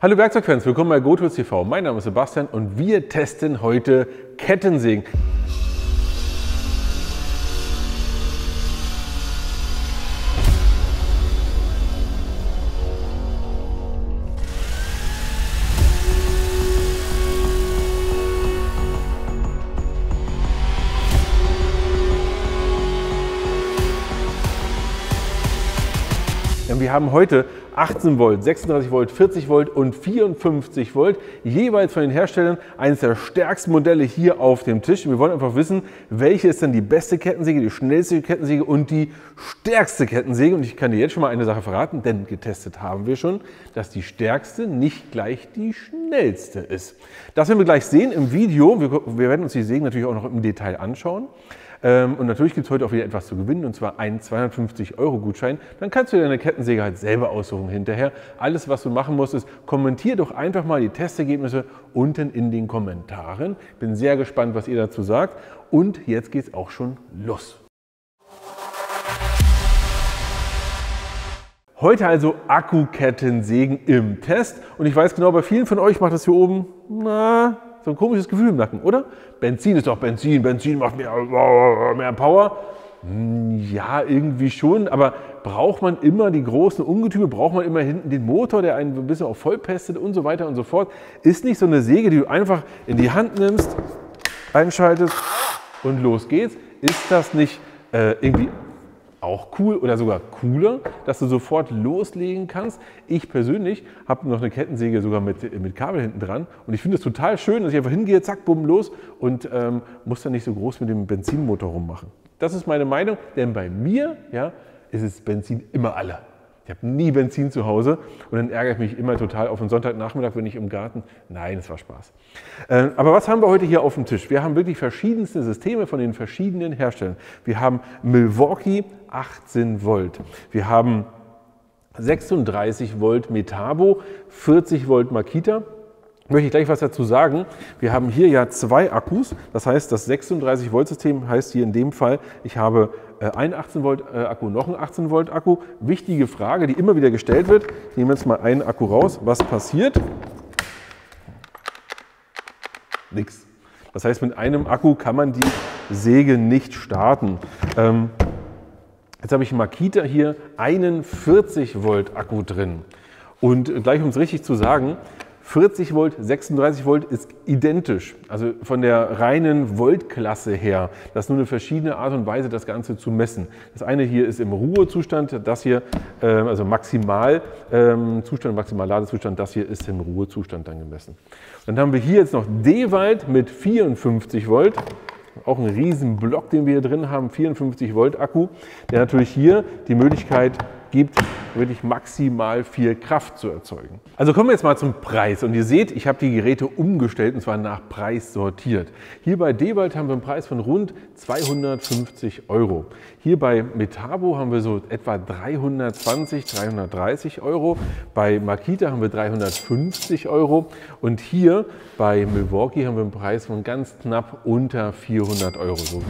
Hallo Werkzeugfans, willkommen bei GoTools TV. Mein Name ist Sebastian und wir testen heute Kettensägen. Wir haben heute 18 Volt, 36 Volt, 40 Volt und 54 Volt, jeweils von den Herstellern eines der stärksten Modelle hier auf dem Tisch. Wir wollen einfach wissen, welche ist denn die beste Kettensäge, die schnellste Kettensäge und die stärkste Kettensäge. Und ich kann dir jetzt schon mal eine Sache verraten, denn getestet haben wir schon, dass die stärkste nicht gleich die schnellste ist. Das werden wir gleich sehen im Video. Wir werden uns die Sägen natürlich auch noch im Detail anschauen. Und natürlich gibt es heute auch wieder etwas zu gewinnen, und zwar einen 250-Euro-Gutschein. Dann kannst du dir deine Kettensäge halt selber aussuchen hinterher. Alles, was du machen musst, ist, kommentier doch einfach mal die Testergebnisse unten in den Kommentaren. Ich bin sehr gespannt, was ihr dazu sagt. Und jetzt geht es auch schon los. Heute also Akkukettensägen im Test. Und ich weiß genau, bei vielen von euch macht das hier oben, so ein komisches Gefühl im Nacken, oder? Benzin ist doch Benzin, Benzin macht mehr Power. Ja, irgendwie schon, aber braucht man immer die großen Ungetüme, braucht man immer hinten den Motor, der einen ein bisschen auch vollpestet und so weiter und so fort. Ist nicht so eine Säge, die du einfach in die Hand nimmst, einschaltest und los geht's. Ist das nicht irgendwie auch cool oder sogar cooler, dass du sofort loslegen kannst? Ich persönlich habe noch eine Kettensäge sogar mit Kabel hinten dran und ich finde es total schön, dass ich einfach hingehe, zack, bumm, los und muss dann nicht so groß mit dem Benzinmotor rummachen. Das ist meine Meinung, denn bei mir ist es Benzin immer alle. Ich habe nie Benzin zu Hause und dann ärgere ich mich immer total auf den Sonntagnachmittag, wenn ich im Garten. Nein, es war Spaß. Aber was haben wir heute hier auf dem Tisch? Wir haben wirklich verschiedenste Systeme von den verschiedenen Herstellern. Wir haben Milwaukee 18 Volt. Wir haben 36 Volt Metabo, 40 Volt Makita. Möchte ich gleich was dazu sagen. Wir haben hier ja zwei Akkus, das heißt, das 36 Volt System heißt hier in dem Fall, ich habe einen 18 Volt Akku, noch einen 18 Volt Akku. Wichtige Frage, die immer wieder gestellt wird. Ich nehme jetzt mal einen Akku raus. Was passiert? Nichts. Das heißt, mit einem Akku kann man die Säge nicht starten. Jetzt habe ich Makita hier einen 40 Volt Akku drin. Und gleich um es richtig zu sagen, 40 Volt, 36 Volt ist identisch, also von der reinen Voltklasse her. Das ist nur eine verschiedene Art und Weise, das Ganze zu messen. Das eine hier ist im Ruhezustand, das hier, also Maximalzustand, Maximalladezustand, das hier ist im Ruhezustand dann gemessen. Dann haben wir hier jetzt noch D-Wald mit 54 Volt. Auch ein riesen Block, den wir hier drin haben, 54 Volt Akku, der natürlich hier die Möglichkeit gibt, wirklich maximal viel Kraft zu erzeugen. Also kommen wir jetzt mal zum Preis. Und ihr seht, ich habe die Geräte umgestellt und zwar nach Preis sortiert. Hier bei D-Wald haben wir einen Preis von rund 250 Euro. Hier bei Metabo haben wir so etwa 320, 330 Euro. Bei Makita haben wir 350 Euro. Und hier bei Milwaukee haben wir einen Preis von ganz knapp unter 400 Euro, so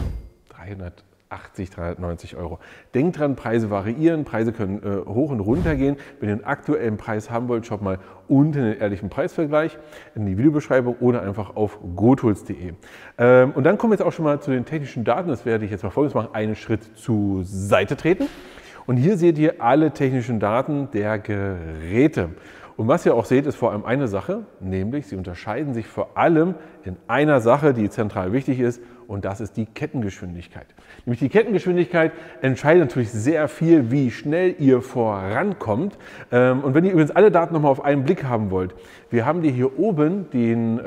380, 390 Euro. Denkt dran, Preise variieren, Preise können hoch und runter gehen. Wenn ihr den aktuellen Preis haben wollt, schaut mal unten den ehrlichen Preisvergleich in die Videobeschreibung oder einfach auf gotools.de. Und dann kommen wir jetzt auch schon mal zu den technischen Daten. Das werde ich jetzt mal folgendes machen, einen Schritt zur Seite treten. Und hier seht ihr alle technischen Daten der Geräte. Und was ihr auch seht, ist vor allem eine Sache, nämlich sie unterscheiden sich vor allem in einer Sache, die zentral wichtig ist, und das ist die Kettengeschwindigkeit. Nämlich die Kettengeschwindigkeit entscheidet natürlich sehr viel, wie schnell ihr vorankommt. Und wenn ihr übrigens alle Daten nochmal auf einen Blick haben wollt, wir haben dir hier oben den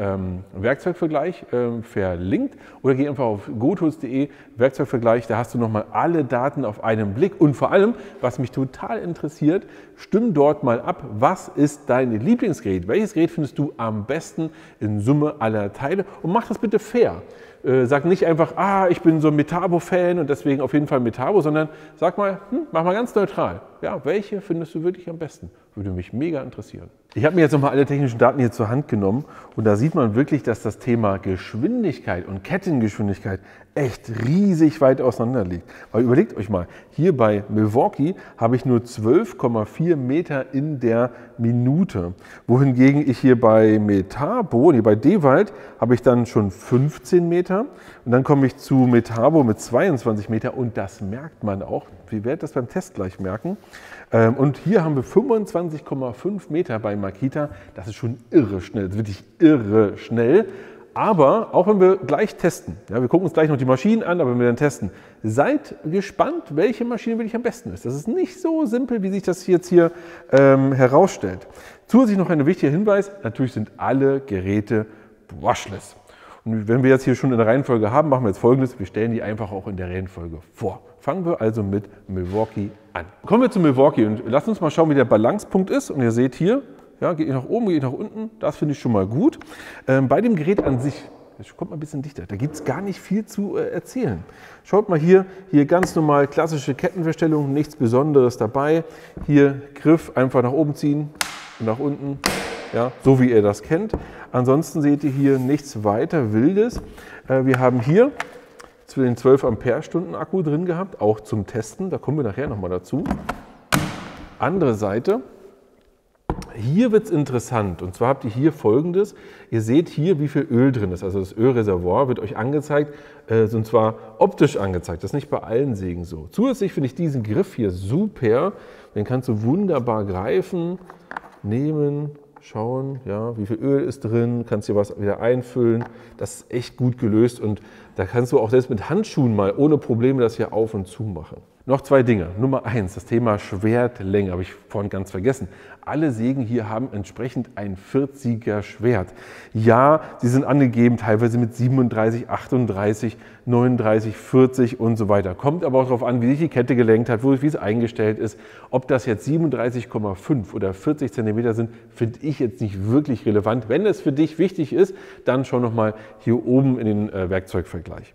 Werkzeugvergleich verlinkt oder geh einfach auf gotools.de Werkzeugvergleich, da hast du nochmal alle Daten auf einen Blick. Und vor allem, was mich total interessiert, stimm dort mal ab, was ist dein Lieblingsgerät? Welches Gerät findest du am besten in Summe aller Teile? Und mach das bitte fair. Sag nicht einfach, ich bin so ein Metabo-Fan und deswegen auf jeden Fall Metabo, sondern sag mal, mach mal ganz neutral. Ja, welche findest du wirklich am besten? Würde mich mega interessieren. Ich habe mir jetzt nochmal alle technischen Daten hier zur Hand genommen und da sieht man wirklich, dass das Thema Geschwindigkeit und Kettengeschwindigkeit echt riesig weit auseinander liegt. Weil überlegt euch mal, hier bei Milwaukee habe ich nur 12,4 Meter in der Minute, wohingegen ich hier bei Metabo, bei Dewald, habe ich dann schon 15 Meter und dann komme ich zu Metabo mit 22 Meter und das merkt man auch. Wir werden das beim Test gleich merken. Und hier haben wir 25,5 Meter bei Makita. Das ist schon irre schnell, das ist wirklich irre schnell. Aber auch wenn wir gleich testen, ja, wir gucken uns gleich noch die Maschinen an, aber wenn wir dann testen, seid gespannt, welche Maschine wirklich am besten ist. Das ist nicht so simpel, wie sich das jetzt hier herausstellt. Zusätzlich noch ein wichtiger Hinweis, natürlich sind alle Geräte brushless. Und wenn wir jetzt hier schon in der Reihenfolge haben, machen wir jetzt Folgendes, wir stellen die einfach auch in der Reihenfolge vor. Fangen wir also mit Milwaukee an. Kommen wir zu Milwaukee und lasst uns mal schauen, wie der Balancepunkt ist. Und ihr seht hier, ja, geht nach oben, geht nach unten, das finde ich schon mal gut. Bei dem Gerät an sich, jetzt kommt mal ein bisschen dichter, da gibt es gar nicht viel zu erzählen. Schaut mal hier ganz normal klassische Kettenverstellung, nichts Besonderes dabei. Hier Griff einfach nach oben ziehen und nach unten, ja, so wie ihr das kennt. Ansonsten seht ihr hier nichts weiter Wildes. Wir haben hier den 12 Ampere-Stunden Akku drin gehabt, auch zum Testen, da kommen wir nachher nochmal dazu. Andere Seite, hier wird es interessant und zwar habt ihr hier Folgendes, ihr seht hier, wie viel Öl drin ist, also das Ölreservoir wird euch angezeigt, und zwar optisch angezeigt, das ist nicht bei allen Sägen so. Zusätzlich finde ich diesen Griff hier super, den kannst du wunderbar greifen, nehmen, schauen, ja, wie viel Öl ist drin, kannst hier was wieder einfüllen. Das ist echt gut gelöst und da kannst du auch selbst mit Handschuhen mal ohne Probleme das hier auf und zu machen. Noch zwei Dinge. Nummer 1, das Thema Schwertlänge, habe ich vorhin ganz vergessen. Alle Sägen hier haben entsprechend ein 40er Schwert. Ja, sie sind angegeben teilweise mit 37, 38, 39, 40 und so weiter. Kommt aber auch darauf an, wie sich die Kette gelenkt hat, wie es eingestellt ist. Ob das jetzt 37,5 oder 40 cm sind, finde ich jetzt nicht wirklich relevant. Wenn es für dich wichtig ist, dann schau nochmal hier oben in den Werkzeugvergleich.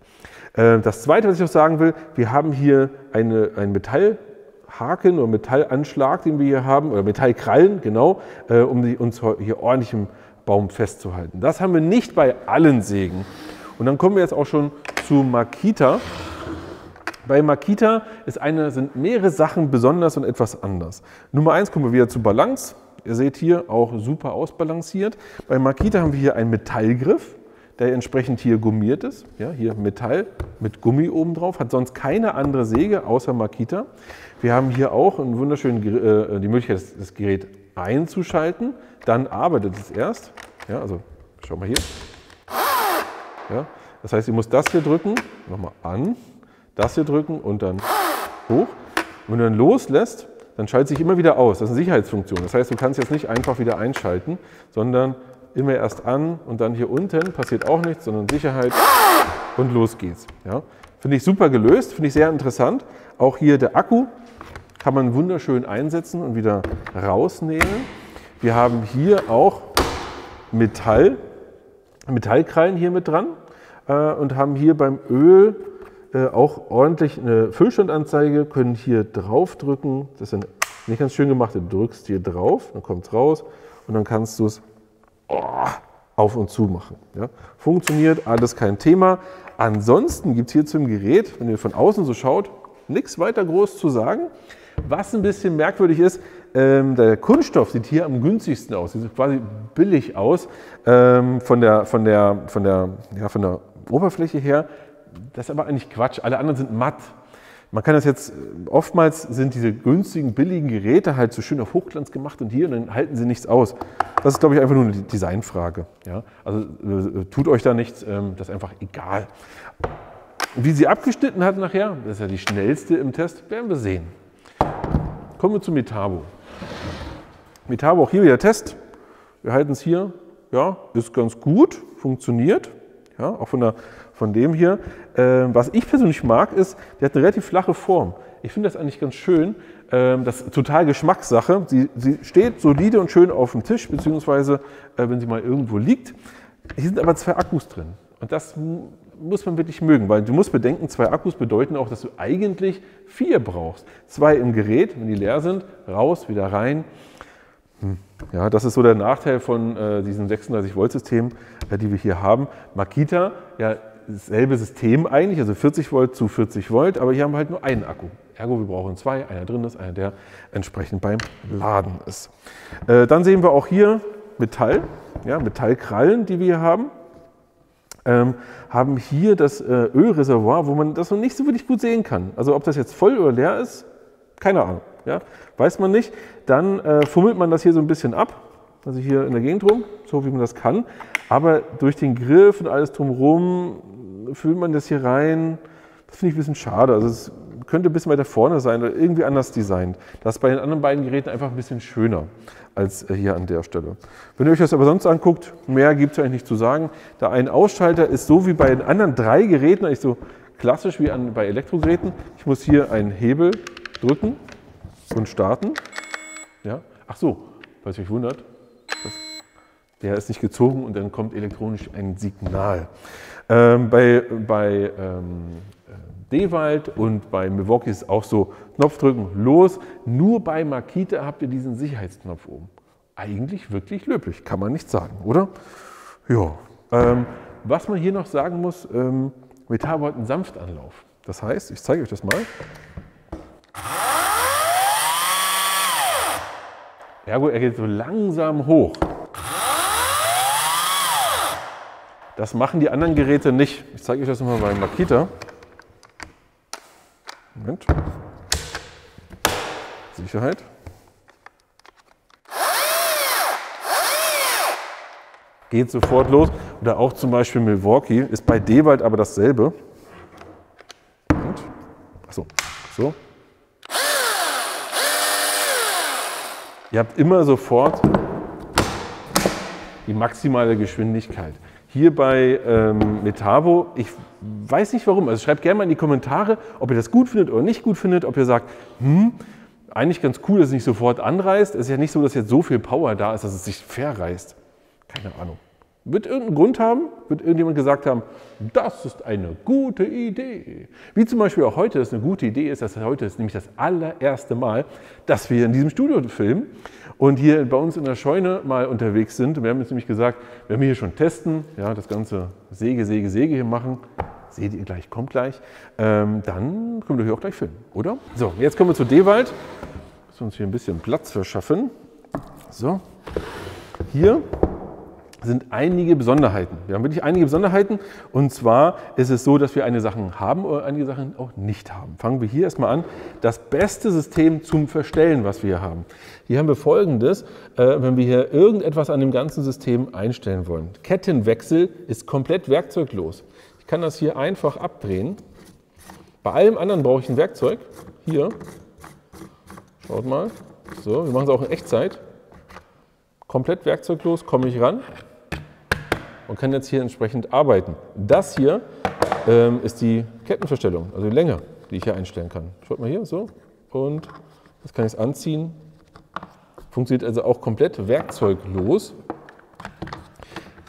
Das Zweite, was ich noch sagen will, wir haben hier einen Metallhaken oder Metallanschlag, den wir hier haben, oder Metallkrallen, genau, um uns hier ordentlich im Baum festzuhalten. Das haben wir nicht bei allen Sägen. Und dann kommen wir jetzt auch schon zu Makita. Bei Makita sind mehrere Sachen besonders und etwas anders. Nummer 1 kommen wir wieder zu Balance. Ihr seht hier auch super ausbalanciert. Bei Makita haben wir hier einen Metallgriff, der entsprechend hier gummiert ist. Ja, hier Metall mit Gummi oben drauf, hat sonst keine andere Säge außer Makita. Wir haben hier auch einen wunderschönen, die Möglichkeit, das Gerät einzuschalten. Dann arbeitet es erst. Ja, also schau mal hier. Ja, das heißt, ihr müsst das hier drücken, nochmal an, das hier drücken und dann hoch. Und wenn du dann loslässt, dann schaltet sich immer wieder aus. Das ist eine Sicherheitsfunktion. Das heißt, du kannst jetzt nicht einfach wieder einschalten, sondern immer erst an und dann hier unten passiert auch nichts, sondern Sicherheit und los geht's. Ja. Finde ich super gelöst, finde ich sehr interessant. Auch hier der Akku kann man wunderschön einsetzen und wieder rausnehmen. Wir haben hier auch Metallkrallen hier mit dran und haben hier beim Öl auch ordentlich eine Füllstandanzeige, können hier drauf drücken. Das ist nicht ganz schön gemacht, du drückst hier drauf, dann kommt es raus und dann kannst du es auf und zu machen. Ja. Funktioniert, alles kein Thema. Ansonsten gibt es hier zum Gerät, wenn ihr von außen so schaut, nichts weiter groß zu sagen. Was ein bisschen merkwürdig ist, der Kunststoff sieht hier am günstigsten aus. Sieht quasi billig aus von der Oberfläche her. Das ist aber eigentlich Quatsch. Alle anderen sind matt. Man kann das jetzt, oftmals sind diese günstigen, billigen Geräte halt so schön auf Hochglanz gemacht und hier, und dann halten sie nichts aus. Das ist, glaube ich, einfach nur eine Designfrage. Ja? Also tut euch da nichts, das ist einfach egal. Wie sie abgeschnitten hat nachher, das ist ja die schnellste im Test, werden wir sehen. Kommen wir zu Metabo. Metabo, auch hier wieder Test. Wir halten es hier, ja, ist ganz gut, funktioniert. Ja, auch von dem hier. Was ich persönlich mag, ist, die hat eine relativ flache Form. Ich finde das eigentlich ganz schön. Das ist total Geschmackssache. Sie steht solide und schön auf dem Tisch, beziehungsweise wenn sie mal irgendwo liegt. Hier sind aber 2 Akkus drin. Und das muss man wirklich mögen, weil du musst bedenken, 2 Akkus bedeuten auch, dass du eigentlich 4 brauchst. 2 im Gerät, wenn die leer sind, raus, wieder rein. Ja, das ist so der Nachteil von diesen 36-Volt-Systemen, die wir hier haben. Makita, ja, dasselbe System eigentlich, also 40 Volt zu 40 Volt, aber hier haben wir halt nur einen Akku. Ergo, wir brauchen zwei, einer drin ist, einer der entsprechend beim Laden ist. Dann sehen wir auch hier Metall, ja, Metallkrallen, die wir hier haben. Haben hier das Ölreservoir, wo man das noch nicht so wirklich gut sehen kann. Also ob das jetzt voll oder leer ist, keine Ahnung. Ja, weiß man nicht. Dann fummelt man das hier so ein bisschen ab, also hier in der Gegend rum, so wie man das kann. Aber durch den Griff und alles drumherum füllt man das hier rein. Das finde ich ein bisschen schade. Also es könnte ein bisschen weiter vorne sein oder irgendwie anders designt. Das ist bei den anderen beiden Geräten einfach ein bisschen schöner als hier an der Stelle. Wenn ihr euch das aber sonst anguckt, mehr gibt es eigentlich nicht zu sagen. Der Ein-Ausschalter ist so wie bei den anderen 3 Geräten, eigentlich so klassisch wie bei Elektrogeräten. Ich muss hier einen Hebel drücken und starten. Ja. Ach so, falls ihr euch wundert, der ist nicht gezogen und dann kommt elektronisch ein Signal. Bei Dewalt und bei Milwaukee ist es auch so, Knopf drücken, los. Nur bei Makita habt ihr diesen Sicherheitsknopf oben. Eigentlich wirklich löblich, kann man nicht sagen, oder? Ja. Was man hier noch sagen muss, Metabo hat einen Sanftanlauf. Das heißt, ich zeige euch das mal. Ergo, er geht so langsam hoch. Das machen die anderen Geräte nicht. Ich zeige euch das nochmal bei Makita. Moment. Sicherheit. Geht sofort los. Oder auch zum Beispiel Milwaukee ist bei Dewalt aber dasselbe. Moment. Achso, so. Ihr habt immer sofort die maximale Geschwindigkeit. Hier bei Metabo, ich weiß nicht warum, also schreibt gerne mal in die Kommentare, ob ihr das gut findet oder nicht gut findet, ob ihr sagt, eigentlich ganz cool, dass es nicht sofort anreißt. Es ist ja nicht so, dass jetzt so viel Power da ist, dass es sich verreißt. Keine Ahnung. Wird irgendeinen Grund haben, wird irgendjemand gesagt haben, das ist eine gute Idee. Wie zum Beispiel auch heute es eine gute Idee ist, dass heute ist nämlich das allererste Mal, dass wir in diesem Studio filmen und hier bei uns in der Scheune mal unterwegs sind. Wir haben jetzt nämlich gesagt, wenn wir hier schon testen, ja, das ganze Säge hier machen, seht ihr gleich, kommt gleich, dann können wir hier auch gleich filmen, oder? So, jetzt kommen wir zu Dewalt. Müssen wir uns hier ein bisschen Platz verschaffen. So, hier sind einige Besonderheiten. Wir haben wirklich einige Besonderheiten und zwar ist es so, dass wir einige Sachen haben oder einige Sachen auch nicht haben. Fangen wir hier erstmal an. Das beste System zum Verstellen, was wir hier haben. Hier haben wir Folgendes, wenn wir hier irgendetwas an dem ganzen System einstellen wollen. Kettenwechsel ist komplett werkzeuglos. Ich kann das hier einfach abdrehen. Bei allem anderen brauche ich ein Werkzeug. Hier, schaut mal. So, wir machen es auch in Echtzeit. Komplett werkzeuglos komme ich ran und kann jetzt hier entsprechend arbeiten. Das hier ist die Kettenverstellung, also die Länge, die ich hier einstellen kann. Schaut mal hier, so. Und das kann ich jetzt anziehen. Funktioniert also auch komplett werkzeuglos.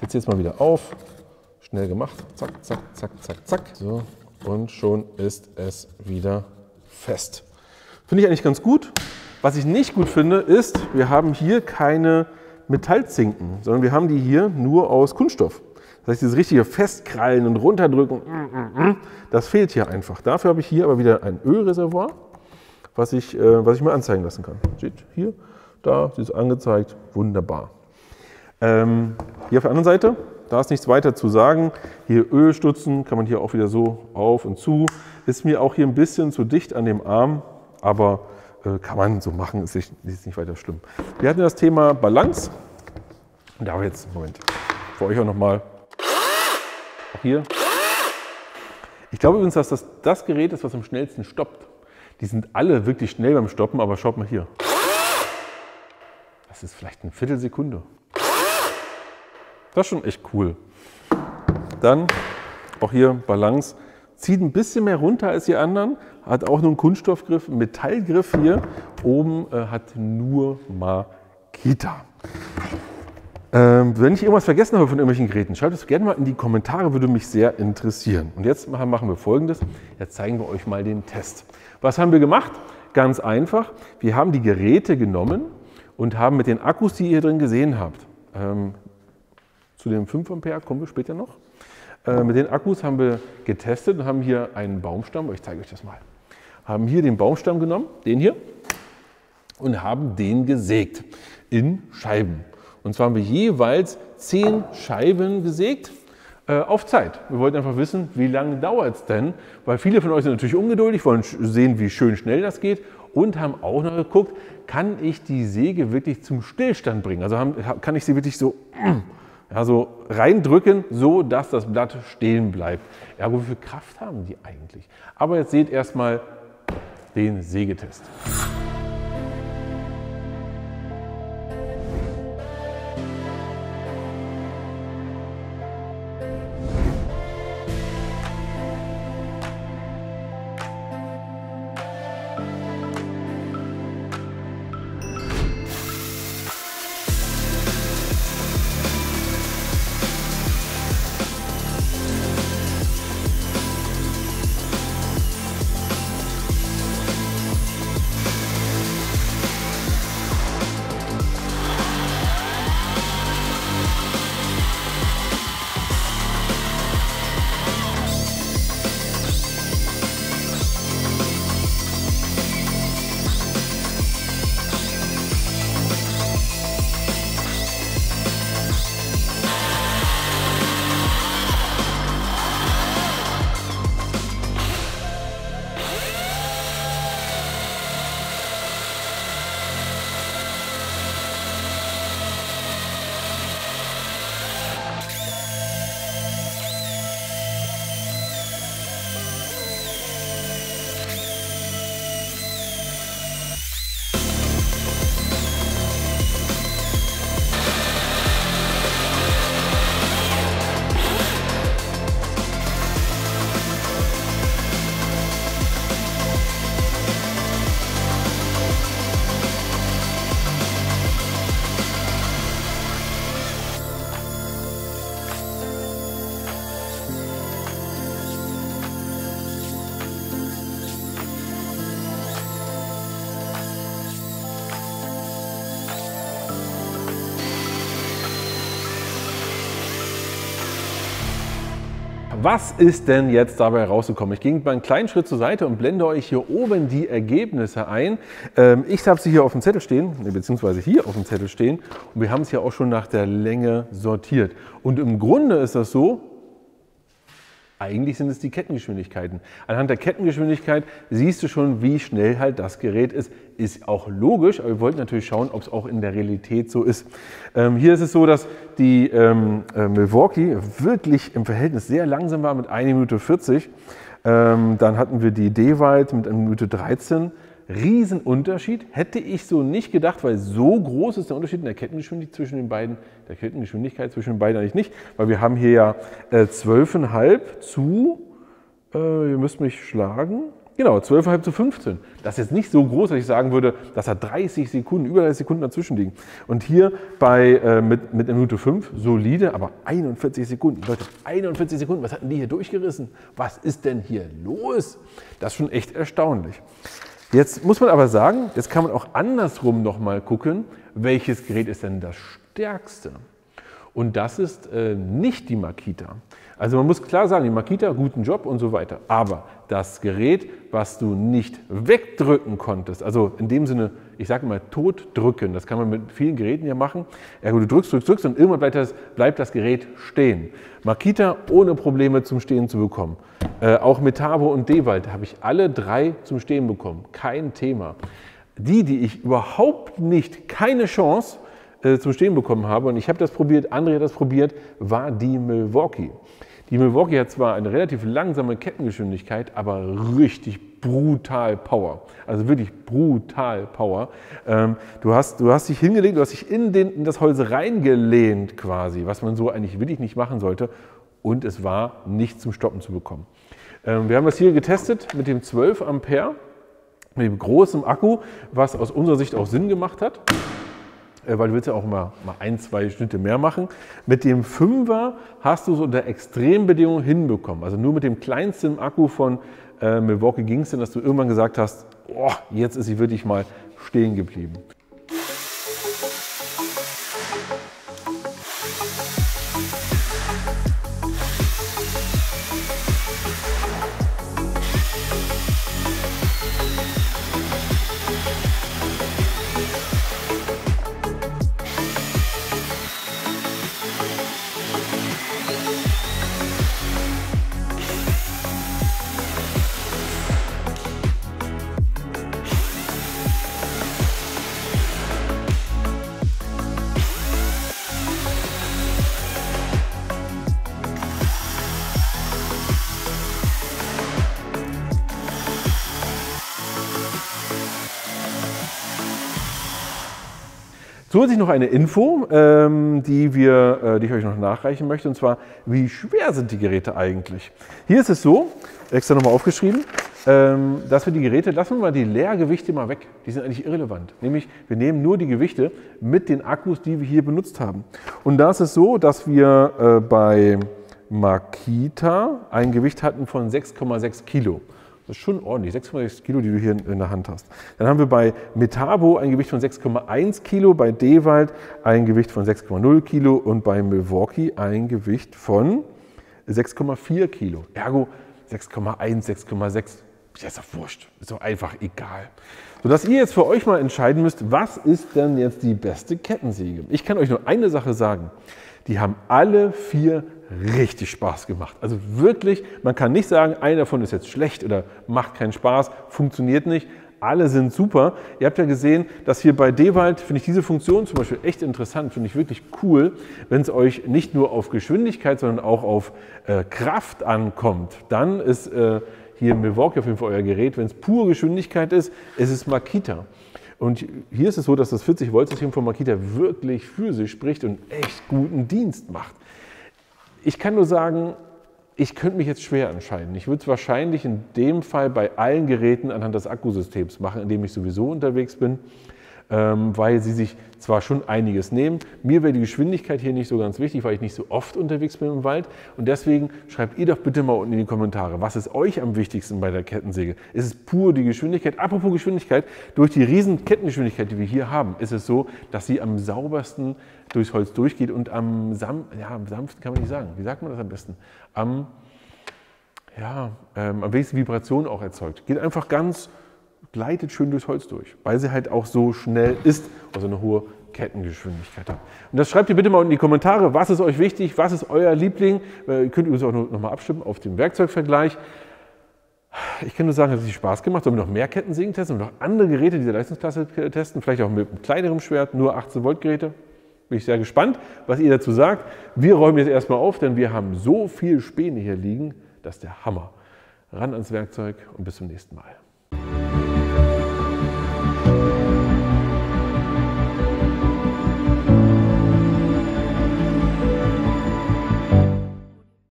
Jetzt jetzt mal wieder auf. Schnell gemacht. Zack, zack, zack, zack, zack. So. Und schon ist es wieder fest. Finde ich eigentlich ganz gut. Was ich nicht gut finde, ist, wir haben hier keine Metallzinken, sondern wir haben die hier nur aus Kunststoff. Das heißt, dieses richtige Festkrallen und Runterdrücken, das fehlt hier einfach. Dafür habe ich hier aber wieder ein Ölreservoir, was ich mir anzeigen lassen kann. Steht hier, da, sie ist angezeigt, wunderbar. Hier auf der anderen Seite, da ist nichts weiter zu sagen. Hier Ölstutzen, kann man hier auch wieder so auf und zu. Ist mir auch hier ein bisschen zu dicht an dem Arm, aber kann man so machen, ist nicht weiter schlimm. Wir hatten das Thema Balance. Und da jetzt, Moment, für euch auch nochmal. Auch hier. Ich glaube übrigens, dass das Gerät ist, was am schnellsten stoppt. Die sind alle wirklich schnell beim Stoppen, aber schaut mal hier. Das ist vielleicht eine Viertelsekunde. Das ist schon echt cool. Dann auch hier Balance. Zieht ein bisschen mehr runter als die anderen, hat auch nur einen Kunststoffgriff, einen Metallgriff hier. Oben hat nur Makita. Wenn ich irgendwas vergessen habe von irgendwelchen Geräten, schreibt es gerne mal in die Kommentare, würde mich sehr interessieren. Und jetzt machen wir Folgendes, jetzt zeigen wir euch mal den Test. Was haben wir gemacht? Ganz einfach, wir haben die Geräte genommen und haben mit den Akkus, die ihr hier drin gesehen habt, zu dem 5 Ampere kommen wir später noch, mit den Akkus haben wir getestet und haben hier einen Baumstamm, ich zeige euch das mal, haben hier den Baumstamm genommen, den hier, und haben den gesägt in Scheiben. Und zwar haben wir jeweils 10 Scheiben gesägt auf Zeit. Wir wollten einfach wissen, wie lange dauert es denn, weil viele von euch sind natürlich ungeduldig, wollen sehen, wie schön schnell das geht und haben auch noch geguckt, kann ich die Säge wirklich zum Stillstand bringen? Also kann ich sie wirklich so, also reindrücken, so dass das Blatt stehen bleibt. Ja, wie viel Kraft haben die eigentlich? Aber jetzt seht erstmal den Sägetest. Was ist denn jetzt dabei rausgekommen? Ich gehe mal einen kleinen Schritt zur Seite und blende euch hier oben die Ergebnisse ein. Ich habe sie hier auf dem Zettel stehen, beziehungsweise hier auf dem Zettel stehen, und wir haben es hier auch schon nach der Länge sortiert. Und im Grunde ist das so, eigentlich sind es die Kettengeschwindigkeiten. Anhand der Kettengeschwindigkeit siehst du schon, wie schnell halt das Gerät ist. Ist auch logisch, aber wir wollten natürlich schauen, ob es auch in der Realität so ist. Hier ist es so, dass die Milwaukee wirklich im Verhältnis sehr langsam war mit 1 Minute 40. Dann hatten wir die Dewalt mit 1 Minute 13. Riesenunterschied, hätte ich so nicht gedacht, weil so groß ist der Unterschied in der Kettengeschwindigkeit zwischen den beiden, eigentlich nicht, weil wir haben hier ja 12,5 zu, ihr müsst mich schlagen, genau, 12,5 zu 15. Das ist jetzt nicht so groß, dass ich sagen würde, dass da 30 Sekunden, über 30 Sekunden dazwischen liegen. Und hier mit 1 Minute 5, solide, aber 41 Sekunden. Leute, 41 Sekunden, was hatten die hier durchgerissen? Was ist denn hier los? Das ist schon echt erstaunlich. Jetzt muss man aber sagen, jetzt kann man auch andersrum noch mal gucken, welches Gerät ist denn das stärkste? Und das ist nicht die Makita. Also man muss klar sagen, die Makita, guten Job und so weiter. Aber das Gerät, was du nicht wegdrücken konntest, also in dem Sinne, ich sage mal totdrücken, das kann man mit vielen Geräten ja machen. Ja, du drückst und irgendwann bleibt das Gerät stehen. Makita ohne Probleme zum Stehen zu bekommen. Auch Metabo und Dewalt habe ich alle 3 zum Stehen bekommen. Kein Thema. Die ich überhaupt nicht, keine Chance zum Stehen bekommen habe, und ich habe das probiert, André hat das probiert, war die Milwaukee. Die Milwaukee hat zwar eine relativ langsame Kettengeschwindigkeit, aber richtig brutal Power. Also wirklich brutal Power. Du hast dich hingelegt, du hast dich in das Holz reingelehnt quasi, was man so eigentlich wirklich nicht machen sollte. Und es war nicht zum Stoppen zu bekommen. Wir haben das hier getestet mit dem 12 Ampere, mit dem großen Akku, was aus unserer Sicht auch Sinn gemacht hat. Weil du willst ja auch mal 1, 2 Schnitte mehr machen. Mit dem 5er hast du es unter Extrembedingungen hinbekommen. Also nur mit dem kleinsten Akku von Milwaukee ging es denn, dass du irgendwann gesagt hast, oh, jetzt ist sie wirklich mal stehen geblieben. Zusätzlich noch eine Info, die ich euch noch nachreichen möchte, und zwar, wie schwer sind die Geräte eigentlich? Hier ist es so, extra nochmal aufgeschrieben, dass wir die Geräte, lassen wir mal die Leergewichte mal weg, die sind eigentlich irrelevant. Nämlich, wir nehmen nur die Gewichte mit den Akkus, die wir hier benutzt haben. Und da ist es so, dass wir bei Makita ein Gewicht hatten von 6,6 Kilo. Das ist schon ordentlich, 6,6 Kilo, die du hier in der Hand hast. Dann haben wir bei Metabo ein Gewicht von 6,1 Kilo, bei Dewald ein Gewicht von 6,0 Kilo und bei Milwaukee ein Gewicht von 6,4 Kilo. Ergo 6,1, 6,6. Ja, ist doch wurscht, ist doch einfach egal. Sodass ihr jetzt für euch mal entscheiden müsst, was ist denn jetzt die beste Kettensäge? Ich kann euch nur eine Sache sagen. Die haben alle 4 richtig Spaß gemacht. Also wirklich, man kann nicht sagen, einer davon ist jetzt schlecht oder macht keinen Spaß, funktioniert nicht. Alle sind super. Ihr habt ja gesehen, dass hier bei Dewald, finde ich diese Funktion zum Beispiel echt interessant, finde ich wirklich cool, wenn es euch nicht nur auf Geschwindigkeit, sondern auch auf Kraft ankommt. Dann ist hier Milwaukee auf jeden Fall euer Gerät. Wenn es pure Geschwindigkeit ist, ist es Makita. Und hier ist es so, dass das 40-Volt-System von Makita wirklich für sich spricht und echt guten Dienst macht. Ich kann nur sagen, ich könnte mich jetzt schwer entscheiden. Ich würde es wahrscheinlich in dem Fall bei allen Geräten anhand des Akkusystems machen, in dem ich sowieso unterwegs bin, weil sie sich zwar schon einiges nehmen. Mir wäre die Geschwindigkeit hier nicht so ganz wichtig, weil ich nicht so oft unterwegs bin im Wald. Und deswegen schreibt ihr doch bitte mal unten in die Kommentare, was ist euch am wichtigsten bei der Kettensäge? Ist es pur die Geschwindigkeit? Apropos Geschwindigkeit, durch die riesen Kettengeschwindigkeit, die wir hier haben, ist es so, dass sie am saubersten durchs Holz durchgeht und am sanften kann man nicht sagen. Wie sagt man das am besten? Am wenigsten Vibration auch erzeugt. Geht einfach gleitet schön durchs Holz durch, weil sie halt auch so schnell ist, also eine hohe Kettengeschwindigkeit hat. Und das schreibt ihr bitte mal unten in die Kommentare, was ist euch wichtig, was ist euer Liebling. Ihr könnt übrigens auch noch mal abstimmen auf den Werkzeugvergleich. Ich kann nur sagen, es hat sich Spaß gemacht. Sollen wir noch mehr Kettensägen testen? Sollen wir noch andere Geräte dieser Leistungsklasse testen? Vielleicht auch mit einem kleineren Schwert, nur 18 Volt Geräte? Bin ich sehr gespannt, was ihr dazu sagt. Wir räumen jetzt erstmal auf, denn wir haben so viel Späne hier liegen, das ist der Hammer. Ran ans Werkzeug und bis zum nächsten Mal.